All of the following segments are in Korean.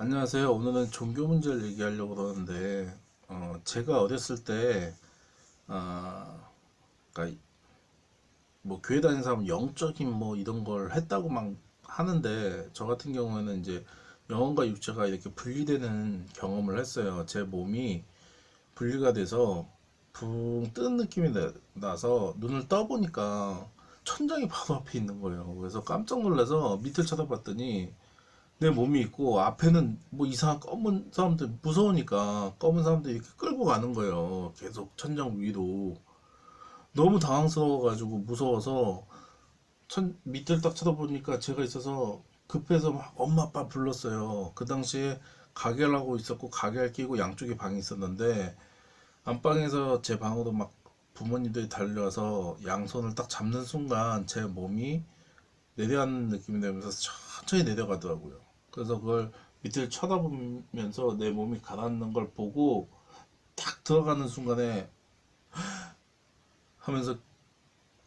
안녕하세요. 오늘은 종교 문제를 얘기하려고 그러는데, 제가 어렸을 때, 그러니까 뭐 교회 다니는 사람은 영적인 뭐 이런 걸 했다고 막 하는데, 저 같은 경우에는 이제 영혼과 육체가 이렇게 분리되는 경험을 했어요. 제 몸이 분리가 돼서 붕 뜬 느낌이 나서 눈을 떠보니까 천장이 바로 앞에 있는 거예요. 그래서 깜짝 놀라서 밑을 쳐다봤더니 내 몸이 있고 앞에는 뭐 이상한 검은 사람들 무서우니까 검은 사람들이 이렇게 끌고 가는 거예요. 계속 천장 위로. 너무 당황스러워가지고 무서워서 밑을 딱 쳐다보니까 제가 있어서 급해서 막 엄마 아빠 불렀어요. 그 당시에 가게를 하고 있었고 가게를 끼고 양쪽에 방이 있었는데 안방에서 제 방으로 막 부모님들이 달려와서 양손을 딱 잡는 순간 제 몸이 내려앉는 느낌이 들면서 천천히 내려가더라고요. 그래서 그걸 밑을 쳐다보면서 내 몸이 가라앉는 걸 보고 탁 들어가는 순간에 하면서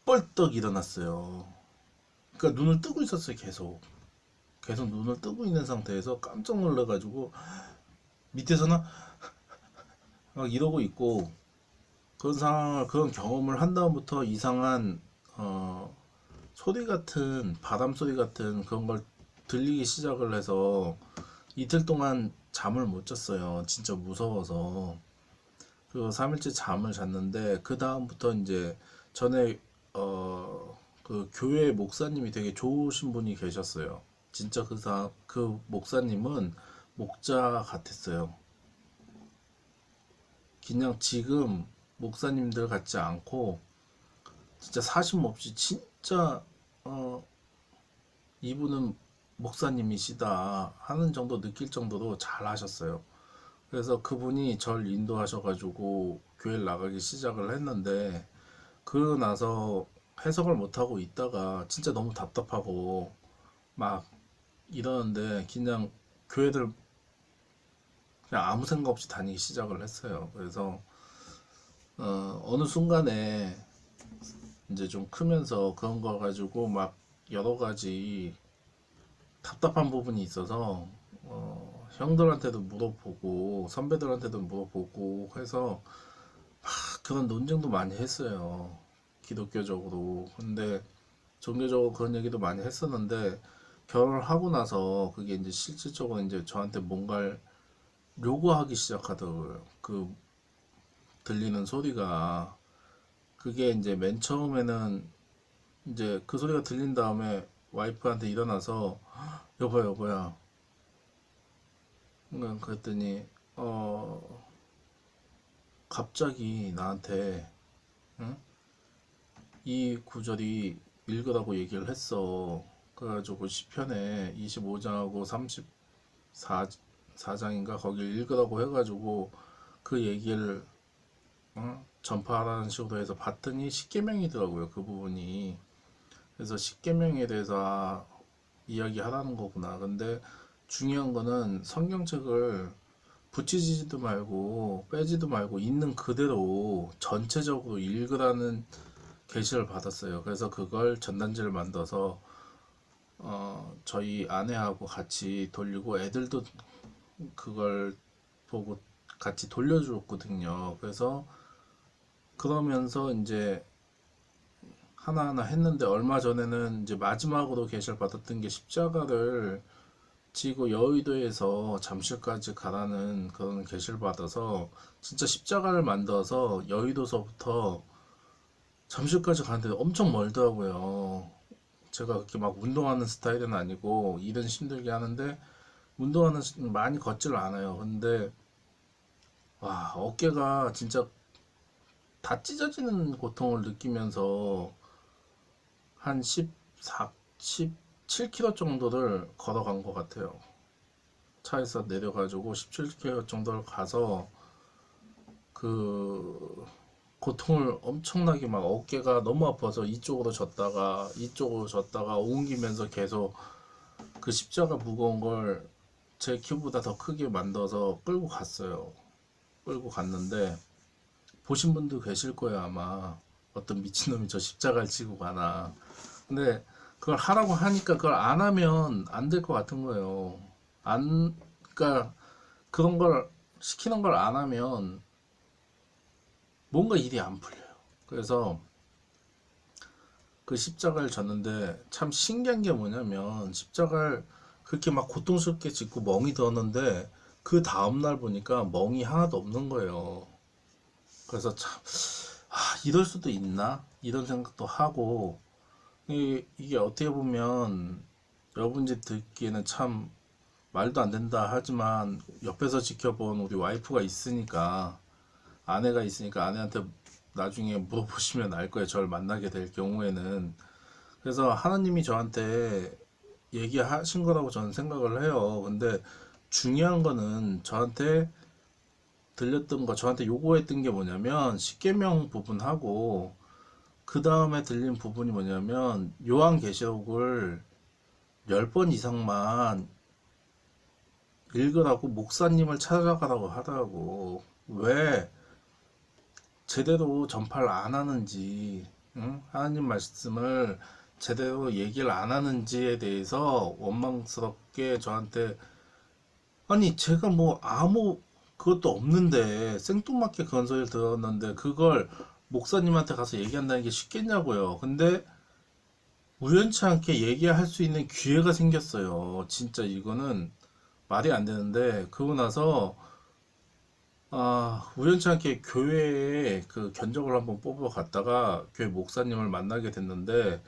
뻘떡 일어났어요. 그러니까 눈을 뜨고 있었어요, 계속. 계속 눈을 뜨고 있는 상태에서 깜짝 놀라가지고 밑에서는 막 이러고 있고 그런 상황을, 그런 경험을 한 다음부터 이상한 소리 같은, 바람 소리 같은 그런 걸 들리기 시작을 해서 이틀 동안 잠을 못 잤어요. 진짜 무서워서. 그리고 3일째 잠을 잤는데, 그 다음부터 이제 전에, 그 교회 목사님이 되게 좋으신 분이 계셨어요. 진짜 그 목사님은 목자 같았어요. 그냥 지금 목사님들 같지 않고, 진짜 사심 없이 진짜, 어, 이분은 목사님이시다 하는 정도 느낄 정도로 잘 하셨어요. 그래서 그분이 절 인도하셔가지고 교회를 나가기 시작을 했는데, 그러고 나서 해석을 못하고 있다가 진짜 너무 답답하고 막 이러는데 그냥 교회를 그냥 아무 생각 없이 다니기 시작을 했어요. 그래서 어느 순간에 이제 좀 크면서 그런 거 가지고 막 여러 가지 답답한 부분이 있어서 형들한테도 물어보고 선배들한테도 물어보고 해서 그런 논쟁도 많이 했어요. 기독교적으로. 근데 종교적으로 그런 얘기도 많이 했었는데 결혼을 하고 나서 그게 이제 실질적으로 이제 저한테 뭔가를 요구하기 시작하더라고요. 그 들리는 소리가, 그게 이제 맨 처음에는 이제 그 소리가 들린 다음에 와이프한테 일어나서 여보야 여보야, 그랬더니 갑자기 나한테 응? 이 구절이 읽으라고 얘기를 했어. 그래가지고 시편에 25장하고 34장인가 거기 읽으라고 해가지고 그 얘기를 전파하라는 식으로 해서 봤더니 십계명이더라고요, 그 부분이. 그래서 십계명에 대해서 이야기하라는 거구나. 근데 중요한 거는 성경책을 붙이지도 말고 빼지도 말고 있는 그대로 전체적으로 읽으라는 게시를 받았어요. 그래서 그걸 전단지를 만들어서 저희 아내하고 같이 돌리고 애들도 그걸 보고 같이 돌려줬거든요. 그래서 그러면서 이제 하나하나 했는데, 얼마 전에는 이제 마지막으로 계시를 받았던 게 십자가를 지고 여의도에서 잠실까지 가라는 그런 계시를 받아서 진짜 십자가를 만들어서 여의도서부터 잠실까지 가는데 엄청 멀더라고요. 제가 그렇게 막 운동하는 스타일은 아니고 일은 힘들게 하는데 운동하는 많이 걷질 않아요. 근데 와, 어깨가 진짜 다 찢어지는 고통을 느끼면서 한 14, 17km 정도를 걸어간 것 같아요. 차에서 내려가지고 17km 정도를 가서 그 고통을 엄청나게, 막 어깨가 너무 아파서 이쪽으로 졌다가 이쪽으로 졌다가 옮기면서 계속 그 십자가 무거운 걸 제 키보다 더 크게 만들어서 끌고 갔어요. 끌고 갔는데 보신 분도 계실 거예요, 아마. 어떤 미친놈이 저 십자가를 지고 가나. 근데 그걸 하라고 하니까 그걸 안 하면 안 될 것 같은 거예요. 안, 그러니까 그런 걸 시키는 걸 안 하면 뭔가 일이 안 풀려요. 그래서 그 십자가를 졌는데 참 신기한 게 뭐냐면 십자가를 그렇게 막 고통스럽게 짓고 멍이 들었는데 그 다음날 보니까 멍이 하나도 없는 거예요. 그래서 참, 이럴 수도 있나? 이런 생각도 하고, 이게 어떻게 보면 여러분들 듣기에는 참 말도 안 된다 하지만 옆에서 지켜본 우리 와이프가 있으니까, 아내가 있으니까 아내한테 나중에 물어보시면 알 거예요. 저를 만나게 될 경우에는. 그래서 하나님이 저한테 얘기하신 거라고 저는 생각을 해요. 근데 중요한 거는 저한테 들렸던 거, 저한테 요구했던 게 뭐냐면 십계명 부분하고 그 다음에 들린 부분이 뭐냐면 요한계시록을 10번 이상만 읽으라고 목사님을 찾아가라고 하더라고. 왜 제대로 전파를 안 하는지, 응? 하나님 말씀을 제대로 얘기를 안 하는지에 대해서 원망스럽게 저한테, 아니 제가 뭐 아무 그것도 없는데 생뚱맞게 그런 소리를 들었는데 그걸 목사님한테 가서 얘기한다는 게 쉽겠냐고요. 근데 우연치 않게 얘기할 수 있는 기회가 생겼어요. 진짜 이거는 말이 안 되는데, 그러고 나서 우연치 않게 교회에 그 견적을 한번 뽑으러 갔다가 교회 목사님을 만나게 됐는데,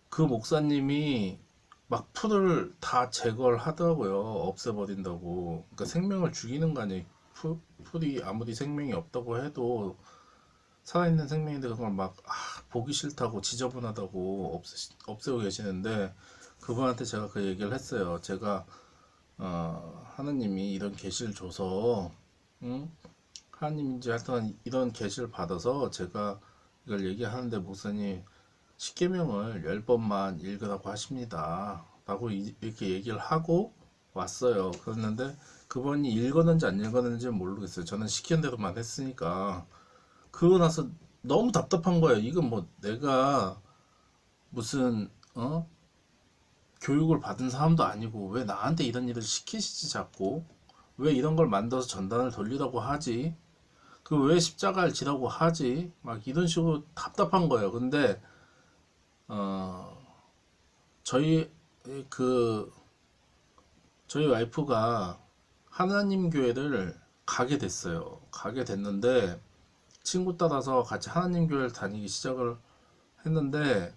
그 목사님이 막 풀을 다 제거를 하더라고요. 없애버린다고. 그러니까 생명을 죽이는 거 아니에요. 풀이 아무리 생명이 없다고 해도 살아있는 생명인데 그걸 막 보기 싫다고 지저분하다고 없애고 계시는데, 그분한테 제가 그 얘기를 했어요. 제가 하나님이 이런 계시를 줘서, 응? 하나님인지 하여튼 이런 계시를 받아서 제가 이걸 얘기하는데 목사님 십계명을 10번만 읽으라고 하십니다 라고 이렇게 얘기를 하고 왔어요. 그랬는데 그분이 읽었는지 안 읽었는지 모르겠어요. 저는 시키는 대로만 했으니까. 그러고 나서 너무 답답한 거예요. 이건 뭐 내가 무슨 교육을 받은 사람도 아니고 왜 나한테 이런 일을 시키시지 자꾸? 왜 이런 걸 만들어서 전단을 돌리라고 하지? 그 왜 십자가를 지라고 하지? 막 이런 식으로 답답한 거예요. 근데 어 저희 그 저희 와이프가 하나님 교회를 가게 됐어요. 가게 됐는데 친구 따라서 같이 하나님 교회를 다니기 시작을 했는데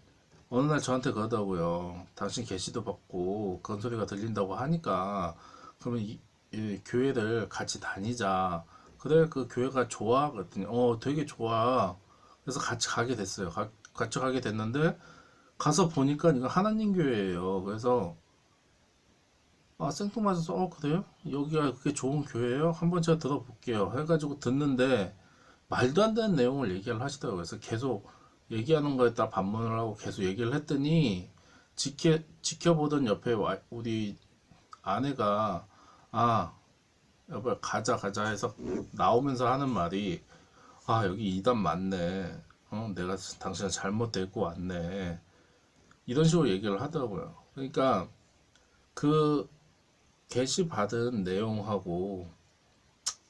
어느 날 저한테 그러더라고요. 당신 계시도 받고 그런 소리가 들린다고 하니까 그러면 이 교회를 같이 다니자. 그래 그 교회가 좋아? 그랬더니 되게 좋아. 그래서 같이 가게 됐어요. 같이 가게 됐는데 가서 보니까 이거 하나님 교회예요. 그래서 생뚱맞아서 그래요? 여기가 그게 좋은 교회예요? 한번 제가 들어볼게요. 해가지고 듣는데 말도 안 되는 내용을 얘기를 하시더라고요. 그래서 계속 얘기하는 거에다 반문을 하고 계속 얘기를 했더니 지켜보던 옆에 우리 아내가 여보 가자 가자 해서 나오면서 하는 말이 여기 이단 맞네. 내가 당신을 잘못 데리고 왔네. 이런 식으로 얘기를 하더라고요. 그러니까 그 게시 받은 내용하고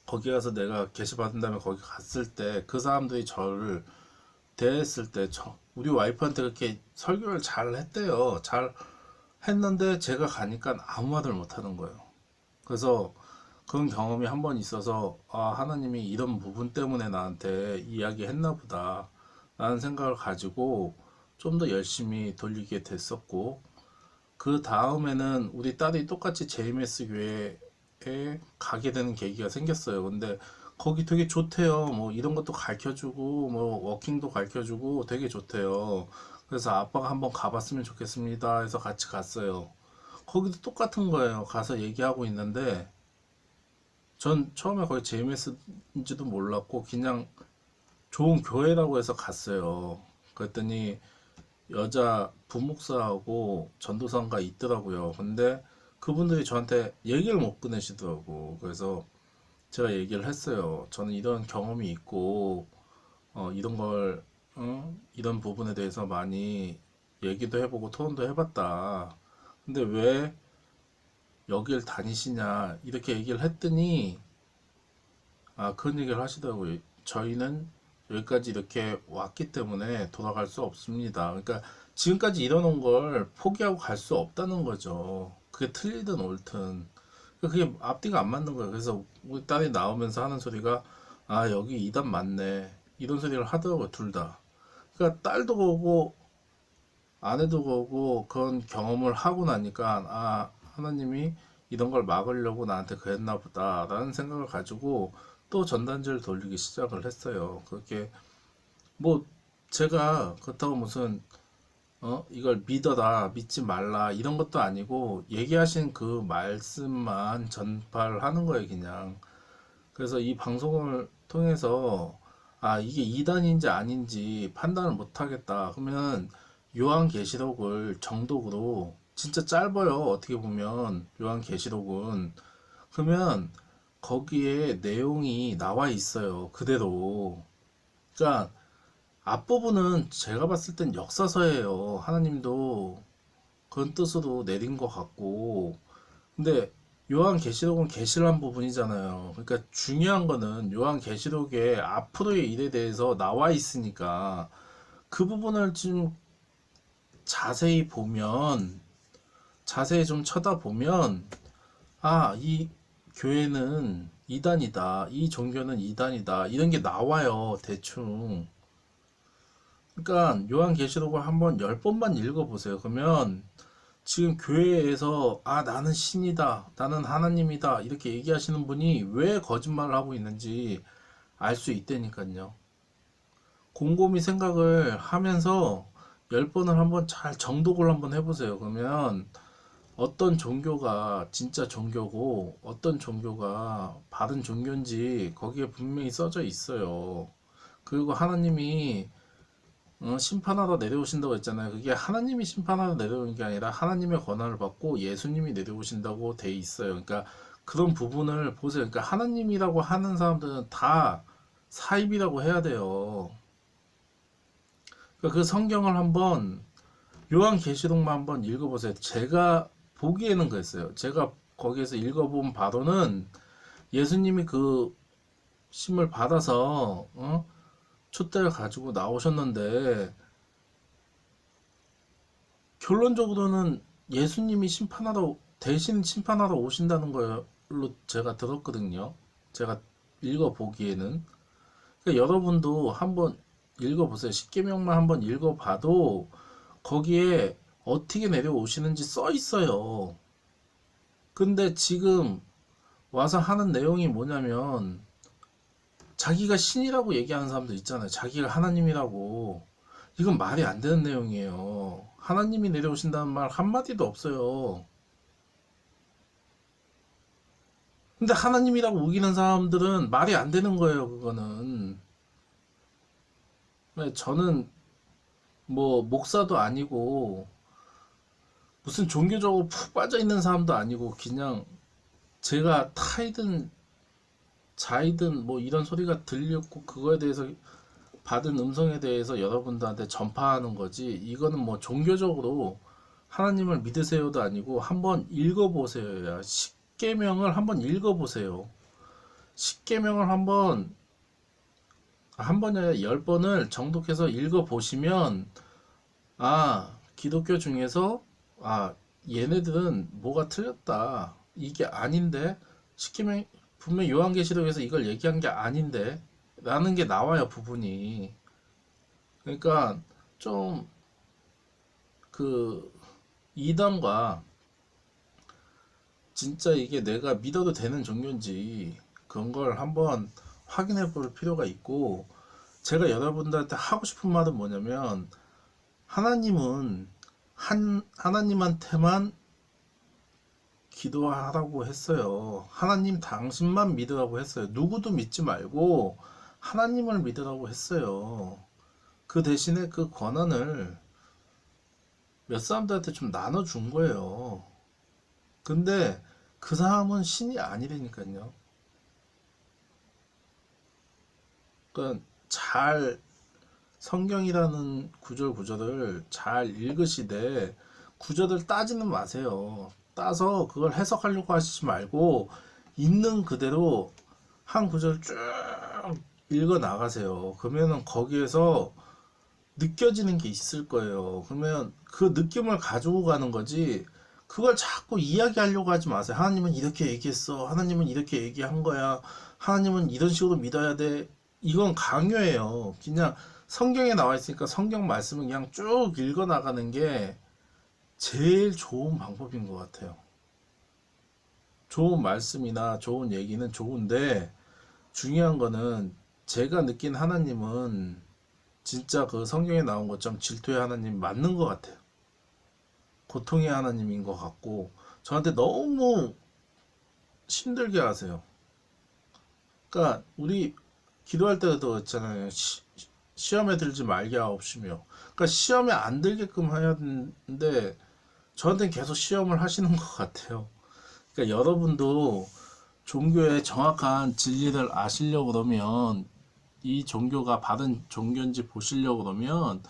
거기 가서 내가 게시 받은 다음에 거기 갔을 때 그 사람들이 저를 대했을 때 우리 와이프한테 그렇게 설교를 잘 했대요. 잘 했는데 제가 가니까 아무 말을 못 하는 거예요. 그래서 그런 경험이 한 번 있어서 하나님이 이런 부분 때문에 나한테 이야기했나 보다 라는 생각을 가지고 좀 더 열심히 돌리게 됐었고, 그 다음에는 우리 딸이 똑같이 JMS 교회에 가게 되는 계기가 생겼어요. 근데 거기 되게 좋대요. 뭐 이런 것도 가르쳐주고, 뭐 워킹도 가르쳐주고 되게 좋대요. 그래서 아빠가 한번 가봤으면 좋겠습니다 해서 같이 갔어요. 거기도 똑같은 거예요. 가서 얘기하고 있는데 전 처음에 거기 JMS인지도 몰랐고 그냥 좋은 교회라고 해서 갔어요. 그랬더니 여자 부목사하고 전도사가 있더라고요. 근데 그분들이 저한테 얘기를 못 꺼내시더라고. 그래서 제가 얘기를 했어요. 저는 이런 경험이 있고, 이런 걸, 이런 부분에 대해서 많이 얘기도 해보고 토론도 해봤다. 근데 왜 여길 다니시냐 이렇게 얘기를 했더니 그런 얘기를 하시더라고요. 저희는 여기까지 이렇게 왔기 때문에 돌아갈 수 없습니다. 그러니까 지금까지 이뤄놓은 걸 포기하고 갈 수 없다는 거죠. 그게 틀리든 옳든. 그게 앞뒤가 안 맞는 거예요. 그래서 우리 딸이 나오면서 하는 소리가 여기 이단 맞네. 이런 소리를 하더라고요, 둘 다. 그러니까 딸도 그러고 아내도 그러고 그런 경험을 하고 나니까 하나님이 이런 걸 막으려고 나한테 그랬나 보다라는 생각을 가지고 또 전단지를 돌리기 시작을 했어요. 그렇게 뭐 제가 그렇다고 무슨 이걸 믿어라 믿지 말라 이런 것도 아니고 얘기하신 그 말씀만 전파를 하는 거예요, 그냥. 그래서 이 방송을 통해서 이게 이단인지 아닌지 판단을 못 하겠다. 그러면 요한계시록을 정독으로 진짜 짧아요. 어떻게 보면 요한계시록은 그러면 거기에 내용이 나와 있어요. 그대로. 그러니까 앞부분은 제가 봤을 땐 역사서예요. 하나님도 그런 뜻으로 내린 것 같고 근데 요한계시록은 계시란 부분이잖아요. 그러니까 중요한 거는 요한계시록에 앞으로의 일에 대해서 나와 있으니까 그 부분을 좀 자세히 보면 자세히 좀 쳐다보면 이 교회는 이단이다. 이 종교는 이단이다. 이런 게 나와요. 대충. 그러니까 요한계시록을 한번 10번만 읽어보세요. 그러면 지금 교회에서 나는 신이다, 나는 하나님이다 이렇게 얘기하시는 분이 왜 거짓말을 하고 있는지 알 수 있다니까요. 곰곰이 생각을 하면서 10번을 한번 잘 정독을 한번 해보세요. 그러면 어떤 종교가 진짜 종교고 어떤 종교가 바른 종교인지 거기에 분명히 써져 있어요. 그리고 하나님이 심판하러 내려오신다고 했잖아요. 그게 하나님이 심판하러 내려오는 게 아니라 하나님의 권한을 받고 예수님이 내려오신다고 돼 있어요. 그러니까 그런 부분을 보세요. 그러니까 하나님이라고 하는 사람들은 다 사입이라고 해야 돼요. 그러니까 그 성경을 한번 요한계시록만 한번 읽어보세요. 제가 보기에는 그랬어요. 제가 거기에서 읽어본 바로는 예수님이 그 심을 받아서 촛대를 가지고 나오셨는데 결론적으로는 예수님이 대신 심판하러 오신다는 걸로 제가 들었거든요. 제가 읽어보기에는. 그러니까 여러분도 한번 읽어보세요. 십계명만 한번 읽어봐도 거기에 어떻게 내려오시는지 써 있어요. 근데 지금 와서 하는 내용이 뭐냐면 자기가 신이라고 얘기하는 사람들 있잖아요. 자기가 하나님이라고. 이건 말이 안 되는 내용이에요. 하나님이 내려오신다는 말 한마디도 없어요. 근데 하나님이라고 우기는 사람들은 말이 안 되는 거예요, 그거는. 저는 뭐 목사도 아니고 무슨 종교적으로 푹 빠져 있는 사람도 아니고 그냥 제가 타이든 자이든 뭐 이런 소리가 들렸고 그거에 대해서 받은 음성에 대해서 여러분들한테 전파하는 거지. 이거는 뭐 종교적으로 하나님을 믿으세요도 아니고 한번 읽어보세요. 십계명을 한번 읽어보세요. 십계명을 한 번이 아니라 10번을 정독해서 읽어보시면 기독교 중에서 얘네들은 뭐가 틀렸다. 이게 아닌데 십계명 분명 요한계시록에서 이걸 얘기한 게 아닌데 라는 게 나와요, 부분이. 그러니까 좀 그 이단과 진짜 이게 내가 믿어도 되는 종교인지 그런 걸 한번 확인해 볼 필요가 있고 제가 여러분들한테 하고 싶은 말은 뭐냐면 하나님은 하나님한테만 기도하라고 했어요. 하나님 당신만 믿으라고 했어요. 누구도 믿지 말고 하나님을 믿으라고 했어요. 그 대신에 그 권한을 몇 사람들한테 좀 나눠준 거예요. 근데 그 사람은 신이 아니라니까요. 그러니까 잘 성경이라는 구절을 잘 읽으시되 구절을 따지는 마세요. 따서 그걸 해석하려고 하시지 말고 있는 그대로 한 구절 쭉 읽어 나가세요. 그러면은 거기에서 느껴지는 게 있을 거예요. 그러면 그 느낌을 가지고 가는 거지, 그걸 자꾸 이야기하려고 하지 마세요. 하나님은 이렇게 얘기했어. 하나님은 이렇게 얘기한 거야. 하나님은 이런 식으로 믿어야 돼. 이건 강요예요. 그냥 성경에 나와 있으니까 성경 말씀을 그냥 쭉 읽어 나가는 게 제일 좋은 방법인 것 같아요. 좋은 말씀이나 좋은 얘기는 좋은데, 중요한 거는 제가 느낀 하나님은 진짜 그 성경에 나온 것처럼 질투의 하나님 맞는 것 같아요. 고통의 하나님인 것 같고, 저한테 너무 힘들게 하세요. 그러니까 우리 기도할 때도 있잖아요. 시험에 들지 말게 하옵시며. 그러니까 시험에 안 들게끔 해야 되는데 저한테는 계속 시험을 하시는 것 같아요. 그러니까 여러분도 종교의 정확한 진리를 아시려고 그러면, 이 종교가 바른 종교인지 보시려고 그러면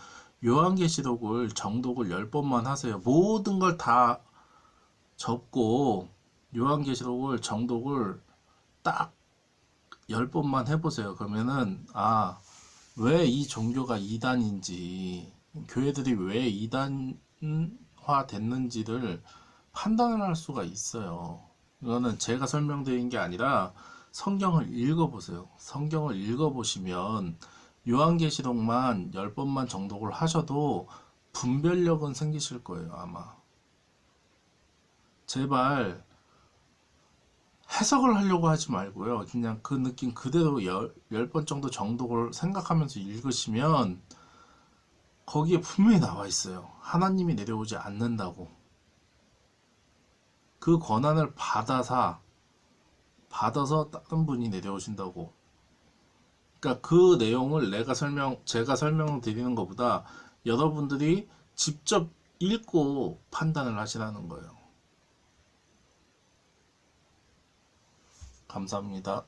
요한계시록을 정독을 10번만 하세요. 모든 걸 다 접고 요한계시록을 정독을 딱 10번만 해보세요. 그러면은 왜 이 종교가 이단인지, 교회들이 왜 이단화 됐는지를 판단을 할 수가 있어요. 이거는 제가 설명드린 게 아니라 성경을 읽어보세요. 성경을 읽어보시면 요한계시록만 10번만 정독을 하셔도 분별력은 생기실 거예요, 아마. 제발 해석을 하려고 하지 말고요. 그냥 그 느낌 그대로 10번 정도 정독을 생각하면서 읽으시면 거기에 분명히 나와 있어요. 하나님이 내려오지 않는다고. 그 권한을 받아서 다른 분이 내려오신다고. 그러니까 그 내용을 제가 설명을 드리는 것보다 여러분들이 직접 읽고 판단을 하시라는 거예요. 감사합니다.